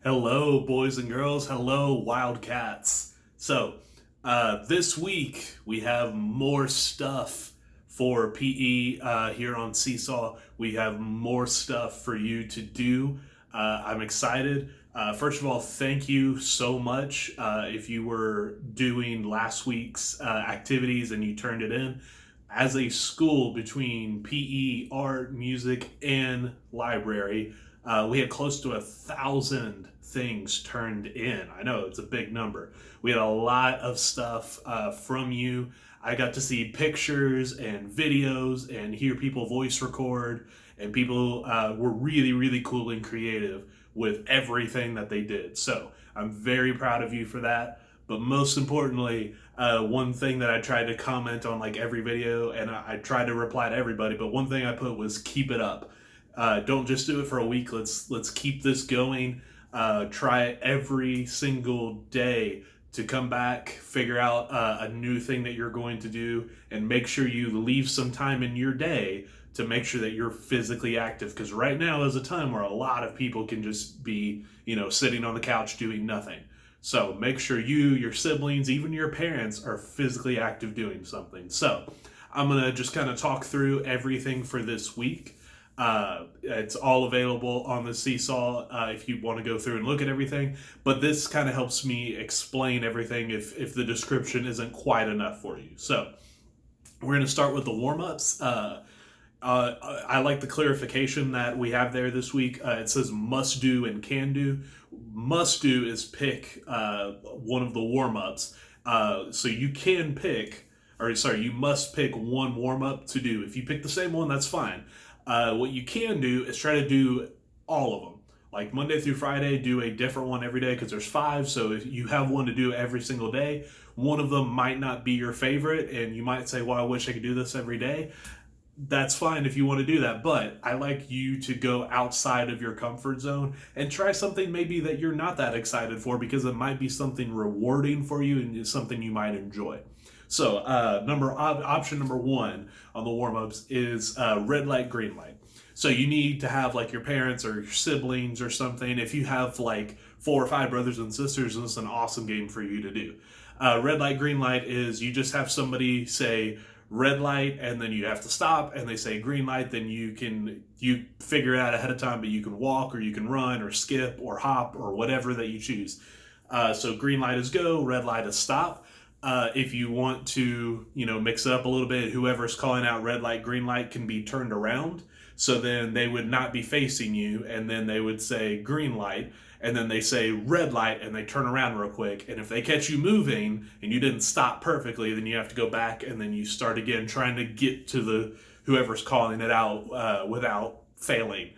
Hello, boys and girls. Hello, Wildcats. This week we have more stuff for PE here on Seesaw. We have more stuff for you to do. I'm excited. First of all, thank you so much. If you were doing last week's activities and you turned it in, as a school between PE, art, music, and library, we had close to 1,000 things turned in. I know it's a big number. We had a lot of stuff from you. I got to see pictures and videos and hear people voice record, and people were really, really cool and creative with everything that they did. So I'm very proud of you for that. But most importantly, one thing that I tried to comment on like every video, and I tried to reply to everybody, but one thing I put was keep it up. Don't just do it for a week. Let's keep this going. Try it every single day to come back, figure out a new thing that you're going to do, and make sure you leave some time in your day to make sure that you're physically active. Because right now is a time where a lot of people can just be, sitting on the couch doing nothing. So make sure you, your siblings, even your parents are physically active doing something. So I'm going to just kind of talk through everything for this week. It's all available on the Seesaw if you want to go through and look at everything. But this kind of helps me explain everything if the description isn't quite enough for you. So we're going to start with the warm-ups. I like the clarification that we have there this week. It says must do and can do. Must do is pick one of the warm-ups. So you can pick, you must pick one warm-up to do. If you pick the same one, that's fine. What you can do is try to do all of them. Like Monday through Friday, do a different one every day because there's 5. So if you have one to do every single day, one of them might not be your favorite, and you might say, well, I wish I could do this every day. That's fine if you want to do that, but I like you to go outside of your comfort zone and try something maybe that you're not that excited for, because it might be something rewarding for you and it's something you might enjoy. So option number 1 on the warm-ups is red light, green light. So you need to have like your parents or your siblings or something. If you have like 4 or 5 brothers and sisters, this is an awesome game for you to do. Red light, green light is you just have somebody say red light and then you have to stop, and they say green light, then you figure it out ahead of time, but you can walk or you can run or skip or hop or whatever that you choose. So green light is go, red light is stop. If you want to, mix it up a little bit, whoever's calling out red light, green light can be turned around. So then they would not be facing you, and then they would say green light, and then they say red light, and they turn around real quick. And if they catch you moving and you didn't stop perfectly, then you have to go back and then you start again, trying to get to the whoever's calling it out without failing.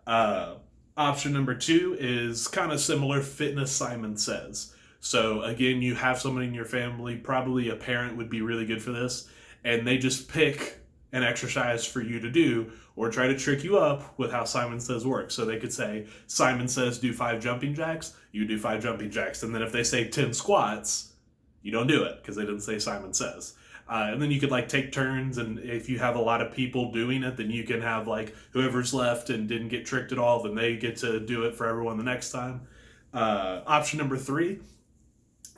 Option number 2 is kind of similar, fitness Simon Says. So again, you have someone in your family, probably a parent would be really good for this, and they just pick an exercise for you to do or try to trick you up with how Simon Says works. So they could say, Simon says do 5 jumping jacks, you do 5 jumping jacks. And then if they say 10 squats, you don't do it because they didn't say Simon Says. And then you could like take turns, and if you have a lot of people doing it, then you can have like whoever's left and didn't get tricked at all, then they get to do it for everyone the next time. Option number 3,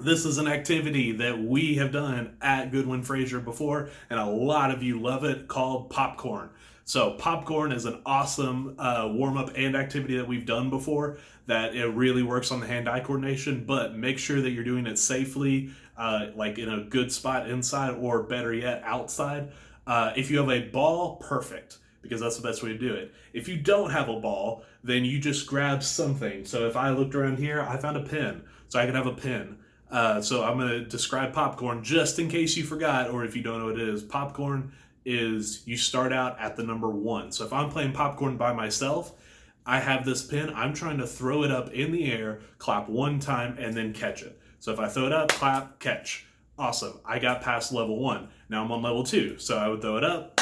this is an activity that we have done at Goodwin Fraser before, and a lot of you love it, called popcorn. So popcorn is an awesome warm-up and activity that we've done before, that it really works on the hand-eye coordination, but make sure that you're doing it safely, like in a good spot inside, or better yet, outside. If you have a ball, perfect, because that's the best way to do it. If you don't have a ball, then you just grab something. So if I looked around here, I found a pen, so I can have a pen. So I'm going to describe popcorn just in case you forgot, or if you don't know what it is. Popcorn is you start out at the number 1. So if I'm playing popcorn by myself, I have this pin. I'm trying to throw it up in the air, clap 1 time, and then catch it. So if I throw it up, clap, catch. Awesome. I got past level 1. Now I'm on level 2. So I would throw it up,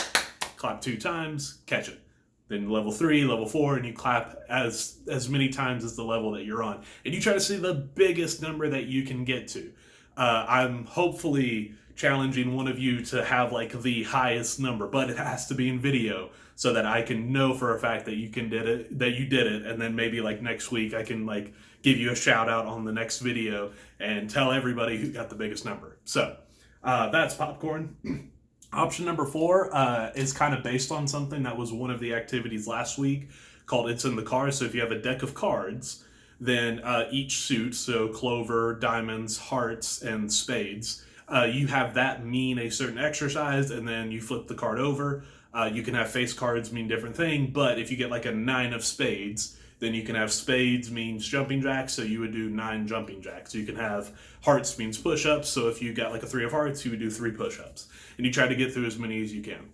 clap 2 times, catch it. Then level 3, level 4, and you clap as many times as the level that you're on. And you try to see the biggest number that you can get to. I'm hopefully challenging one of you to have like the highest number, but it has to be in video so that I can know for a fact that you did it, and then maybe like next week I can like give you a shout out on the next video and tell everybody who got the biggest number. So that's popcorn. Option number 4 is kind of based on something that was one of the activities last week called It's in the Car. So if you have a deck of cards, then each suit, so clover, diamonds, hearts, and spades, you have that mean a certain exercise, and then you flip the card over. You can have face cards mean different thing, but if you get like a 9 of spades, then you can have spades means jumping jacks, so you would do 9 jumping jacks. You can have hearts means push-ups, so if you got like a 3 of hearts, you would do 3 push-ups. And you try to get through as many as you can.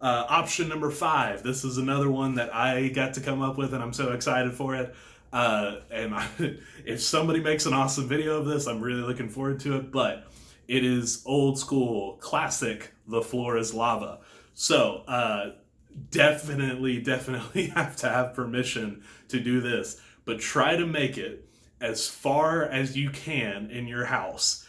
Option number 5, this is another one that I got to come up with, and I'm so excited for it. If somebody makes an awesome video of this, I'm really looking forward to it, but it is old school, classic, the floor is lava. So, definitely have to have permission to do this, but try to make it as far as you can in your house.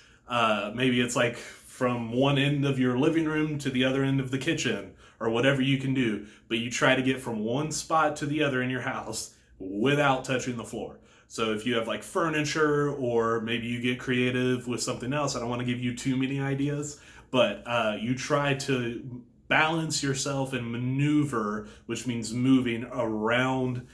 Maybe it's like from one end of your living room to the other end of the kitchen, or whatever you can do, but you try to get from one spot to the other in your house without touching the floor. So if you have like furniture, or maybe you get creative with something else, I don't want to give you too many ideas, but you try to balance yourself and maneuver, which means moving around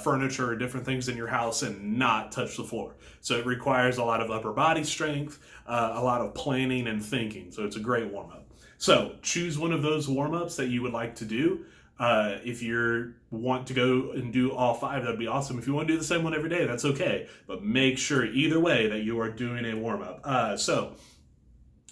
furniture or different things in your house and not touch the floor. So it requires a lot of upper body strength, a lot of planning and thinking. So it's a great warm-up. So choose one of those warm-ups that you would like to do. If you want to go and do all 5, that'd be awesome. If you want to do the same one every day, that's okay. But make sure either way that you are doing a warm-up. So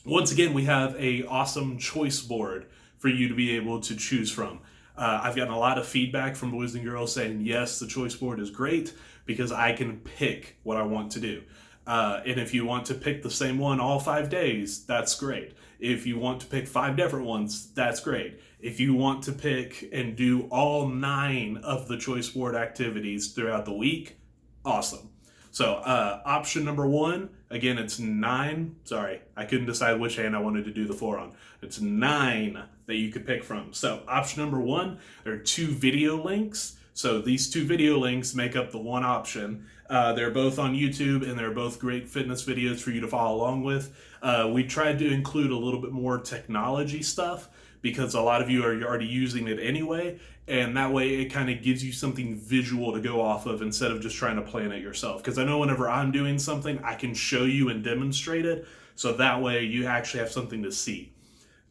once again, we have a awesome choice board for you to be able to choose from. I've gotten a lot of feedback from boys and girls saying, yes, the choice board is great because I can pick what I want to do. And if you want to pick the same one all 5 days, that's great. If you want to pick 5 different ones, that's great. If you want to pick and do all 9 of the choice board activities throughout the week, awesome. So option number 1, again, it's 9. Sorry, I couldn't decide which hand I wanted to do the 4 on. It's 9 that you could pick from. So option number 1, there are 2 video links. So these 2 video links make up the one option. They're both on YouTube, and they're both great fitness videos for you to follow along with. We tried to include a little bit more technology stuff because a lot of you are already using it anyway, and that way it kind of gives you something visual to go off of instead of just trying to plan it yourself. Because I know whenever I'm doing something, I can show you and demonstrate it, so that way you actually have something to see.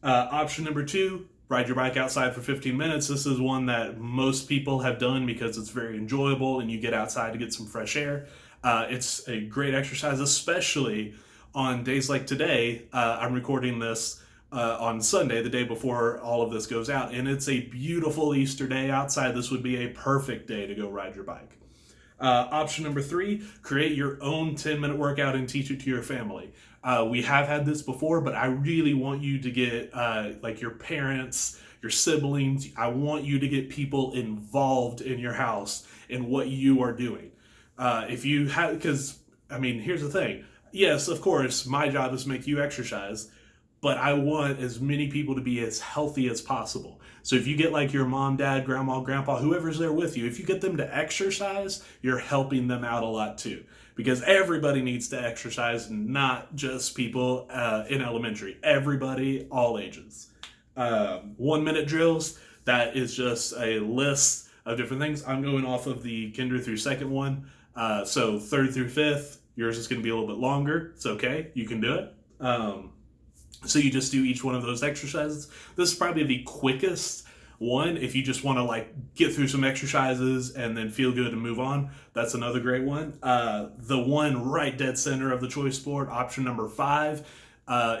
Option number 2, ride your bike outside for 15 minutes. This is one that most people have done because it's very enjoyable and you get outside to get some fresh air. It's a great exercise, especially on days like today. I'm recording this on Sunday, the day before all of this goes out, and it's a beautiful Easter day outside. This would be a perfect day to go ride your bike. Option number 3, create your own 10-minute workout and teach it to your family. We have had this before, but I really want you to get like your parents, your siblings. I want you to get people involved in your house in what you are doing. If you have, because I mean, here's the thing. Yes, of course, my job is to make you exercise, but I want as many people to be as healthy as possible. So if you get like your mom, dad, grandma, grandpa, whoever's there with you, if you get them to exercise, you're helping them out a lot too. Because everybody needs to exercise, not just people in elementary. Everybody, all ages. 1-minute drills, that is just a list of different things. I'm going off of the kinder through second one. So 3rd through 5th, yours is going to be a little bit longer. It's okay. You can do it. So you just do each one of those exercises. This is probably the quickest one. If you just want to like get through some exercises and then feel good and move on, that's another great one. The one right dead center of the choice board, option number 5,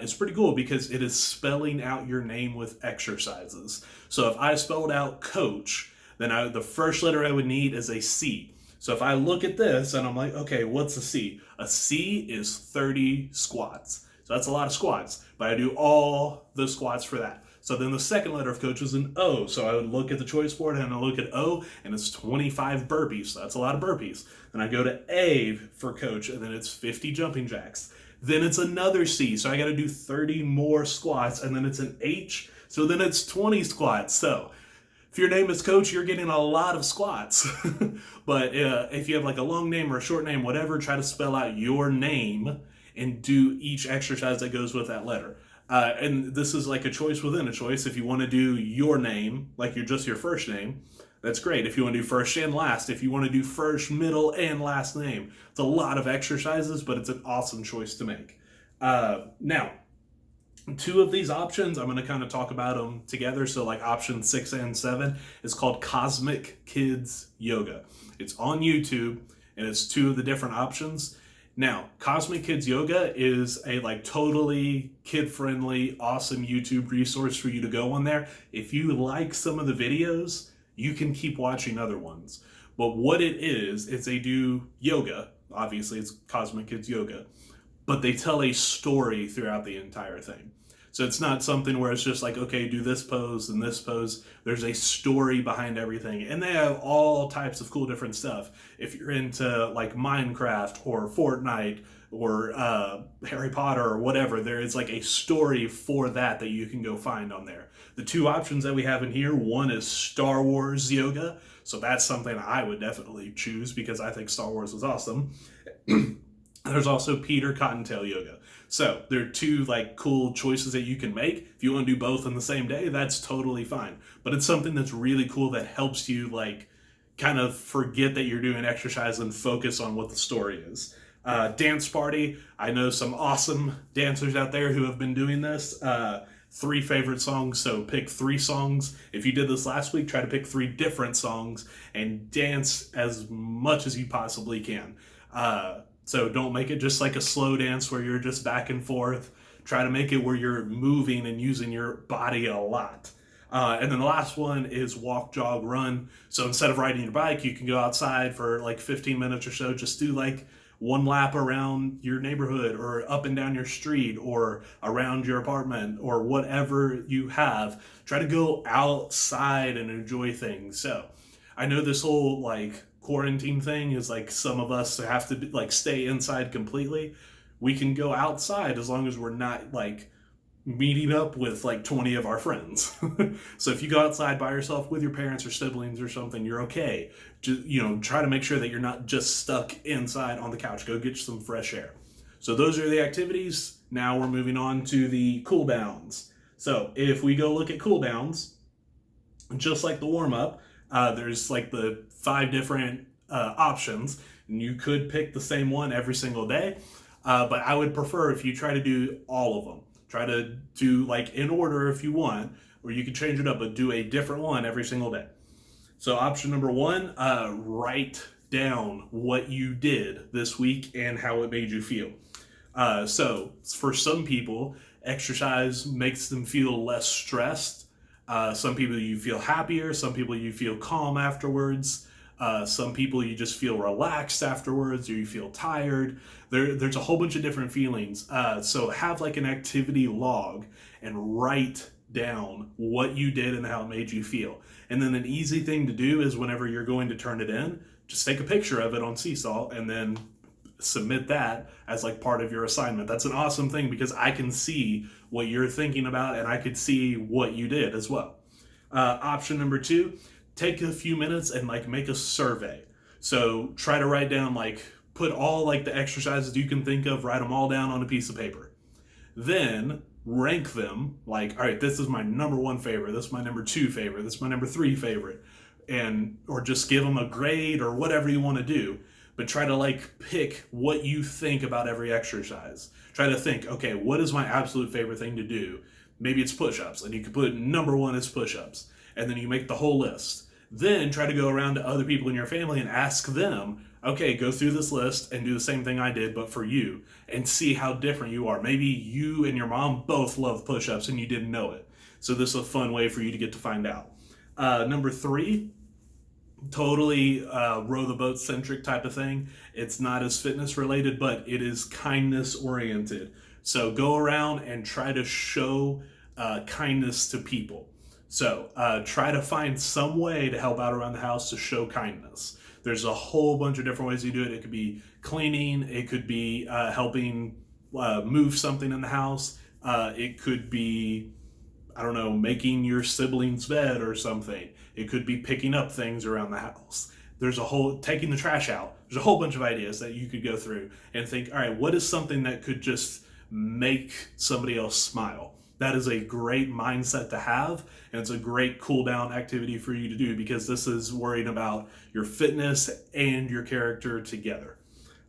is pretty cool because it is spelling out your name with exercises. So if I spelled out coach, then the first letter I would need is a C. So if I look at this and I'm like, okay, what's a C? A C is 30 squats. So that's a lot of squats, but I do all the squats for that. So then the second letter of coach is an O. So I would look at the choice board and I look at O, and it's 25 burpees. So that's a lot of burpees. Then I go to A for coach, and then it's 50 jumping jacks. Then it's another C, so I got to do 30 more squats, and then it's an H, so then it's 20 squats. So if your name is Coach, you're getting a lot of squats. But if you have like a long name or a short name, whatever, try to spell out your name and do each exercise that goes with that letter. And this is like a choice within a choice. If you want to do your name, like you're just your first name, that's great. If you want to do first and last, if you want to do first, middle, and last name, it's a lot of exercises, but it's an awesome choice to make. Now, two of these options, I'm going to kind of talk about them together. So like option 6 and 7 is called Cosmic Kids Yoga. It's on YouTube, and it's two of the different options. Now, Cosmic Kids Yoga is a like totally kid-friendly, awesome YouTube resource for you to go on there. If you like some of the videos, you can keep watching other ones. But what it is they do yoga. Obviously, it's Cosmic Kids Yoga. But they tell a story throughout the entire thing. So it's not something where it's just like, okay, do this pose and this pose. There's a story behind everything. And they have all types of cool different stuff. If you're into like Minecraft or Fortnite or Harry Potter or whatever, there is like a story for that you can go find on there. The two options that we have in here, one is Star Wars Yoga. So that's something I would definitely choose because I think Star Wars is awesome. There's also Peter Cottontail Yoga. So there are two like cool choices that you can make. If you want to do both in the same day, that's totally fine. But it's something that's really cool that helps you like kind of forget that you're doing exercise and focus on what the story is. Dance Party. I know some awesome dancers out there who have been doing this. 3 favorite songs, so pick 3 songs. If you did this last week, try to pick 3 different songs and dance as much as you possibly can. So don't make it just like a slow dance where you're just back and forth. Try to make it where you're moving and using your body a lot. And then the last one is walk, jog, run. So instead of riding your bike, you can go outside for like 15 minutes or so. Just do like 1 lap around your neighborhood or up and down your street or around your apartment or whatever you have. Try to go outside and enjoy things. So I know this whole like quarantine thing is like some of us have to like stay inside completely. We can go outside as long as we're not like meeting up with like 20 of our friends. So if you go outside by yourself with your parents or siblings or something, you're okay. Just, try to make sure that you're not just stuck inside on the couch. Go get some fresh air. So those are the activities. Now we're moving on to the cool downs. So if we go look at cool downs, just like the warm up, there's like the 5 different options, and you could pick the same one every single day. But I would prefer if you try to do all of them. Try to do like in order if you want, or you can change it up, but do a different one every single day. So option number 1, write down what you did this week and how it made you feel. So for some people, exercise makes them feel less stressed. Some people you feel happier, some people you feel calm afterwards. Some people you just feel relaxed afterwards, or you feel tired. There's a whole bunch of different feelings. So have like an activity log and write down what you did and how it made you feel. And then an easy thing to do is whenever you're going to turn it in, just take a picture of it on Seesaw and then submit that as like part of your assignment. That's an awesome thing because I can see what you're thinking about and I could see what you did as well. Option number 2, take a few minutes and like make a survey. So try to write down like put all like the exercises you can think of, write them all down on a piece of paper. Then rank them like, all right, this is my number 1 favorite, this is my number 2 favorite, this is my number 3 favorite, and or just give them a grade or whatever you want to do. But try to like pick what you think about every exercise. Try to think, okay, what is my absolute favorite thing to do? Maybe it's push-ups, and you can put number 1 as push-ups, and then you make the whole list. Then try to go around to other people in your family and ask them, okay, go through this list and do the same thing I did, but for you, and see how different you are. Maybe you and your mom both love push-ups and you didn't know it. So this is a fun way for you to get to find out. Number 3, totally row the boat centric type of thing. It's not as fitness related, but it is kindness oriented. So go around and try to show kindness to people. So try to find some way to help out around the house to show kindness. There's a whole bunch of different ways you do it. It could be cleaning, it could be helping move something in the house. It could be, I don't know, making your sibling's bed or something. It could be picking up things around the house. There's a whole, taking the trash out. There's a whole bunch of ideas that you could go through and think, all right, what is something that could just make somebody else smile? That is a great mindset to have, and it's a great cool down activity for you to do, because this is worrying about your fitness and your character together.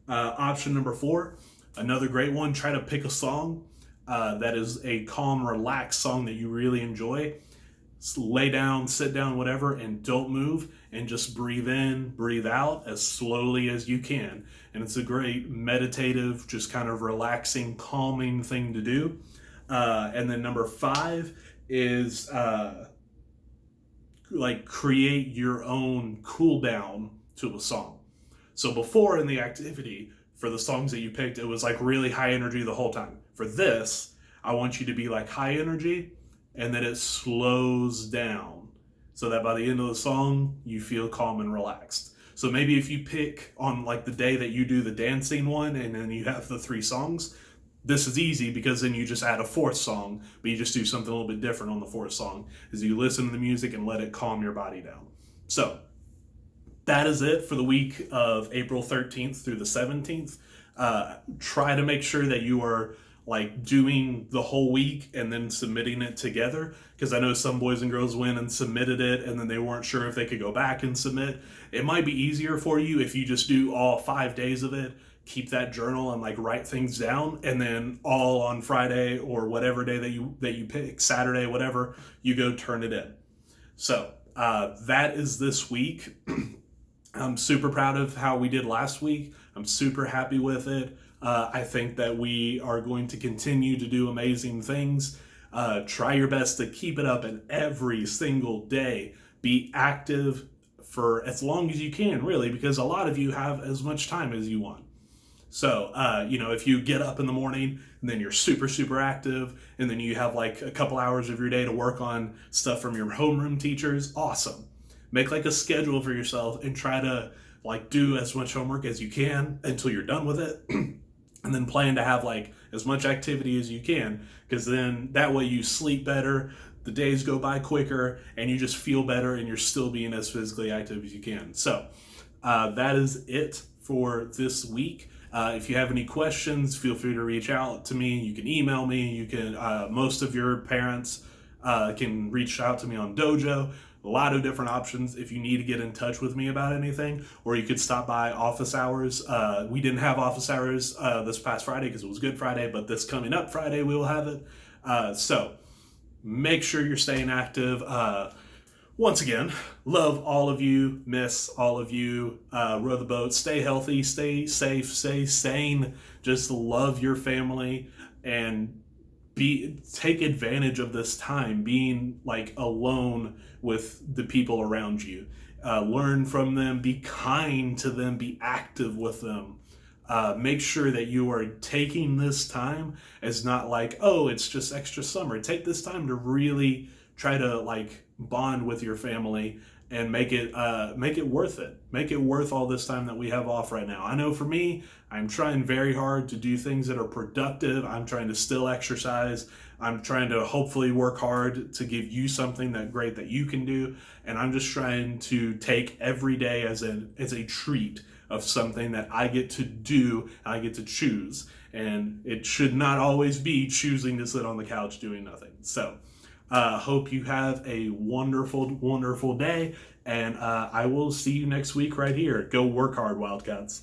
Option number 4, another great one, try to pick a song that is a calm, relaxed song that you really enjoy. Lay down, sit down, whatever, and don't move, and just breathe in, breathe out as slowly as you can. And it's a great meditative, just kind of relaxing, calming thing to do. And then number 5 is like create your own cool down to a song. So before in the activity, for the songs that you picked, it was like really high energy the whole time. For this, I want you to be like high energy, and then it slows down so that by the end of the song, you feel calm and relaxed. So maybe if you pick on like the day that you do the dancing one and then you have the 3 songs, this is easy because then you just add a 4th song, but you just do something a little bit different on the 4th song as you listen to the music and let it calm your body down. So that is it for the week of April 13th through the 17th. Try to make sure that you are like doing the whole week and then submitting it together, because I know some boys and girls went and submitted it and then they weren't sure if they could go back and submit. It might be easier for you if you just do all 5 days of it, keep that journal and like write things down, and then all on Friday or whatever day that you pick, Saturday, whatever, you go turn it in. So that is this week. I'm super proud of how we did last week. I'm super happy with it. I think that we are going to continue to do amazing things. Try your best to keep it up, and every single day be active for as long as you can, really, because a lot of you have as much time as you want. So, if you get up in the morning and then you're super, super active, and then you have like a couple hours of your day to work on stuff from your homeroom teachers, awesome. Make like a schedule for yourself and try to like do as much homework as you can until you're done with it. And then plan to have like as much activity as you can, because then that way you sleep better, the days go by quicker, and you just feel better, and you're still being as physically active as you can. So that is it for this week. If you have any questions, feel free to reach out to me. You can email me. You can, most of your parents can reach out to me on Dojo. A lot of different options if you need to get in touch with me about anything, or you could stop by office hours. We didn't have office hours this past Friday because it was Good Friday, but this coming up Friday we will have it. So make sure you're staying active. Once again, love all of you, miss all of you, row the boat, stay healthy, stay safe, stay sane, just love your family, and take advantage of this time being like alone with the people around you. Learn from them, be kind to them, be active with them. Make sure that you are taking this time as not like, oh, it's just extra summer. Take this time to really try to like bond with your family and make it worth it. Make it worth all this time that we have off right now. I know for me, I'm trying very hard to do things that are productive. I'm trying to still exercise. I'm trying to hopefully work hard to give you something that great that you can do. And I'm just trying to take every day as a treat of something that I get to do and I get to choose. And it should not always be choosing to sit on the couch doing nothing. So hope you have a wonderful, wonderful day. And I will see you next week right here. Go work hard, Wildcats.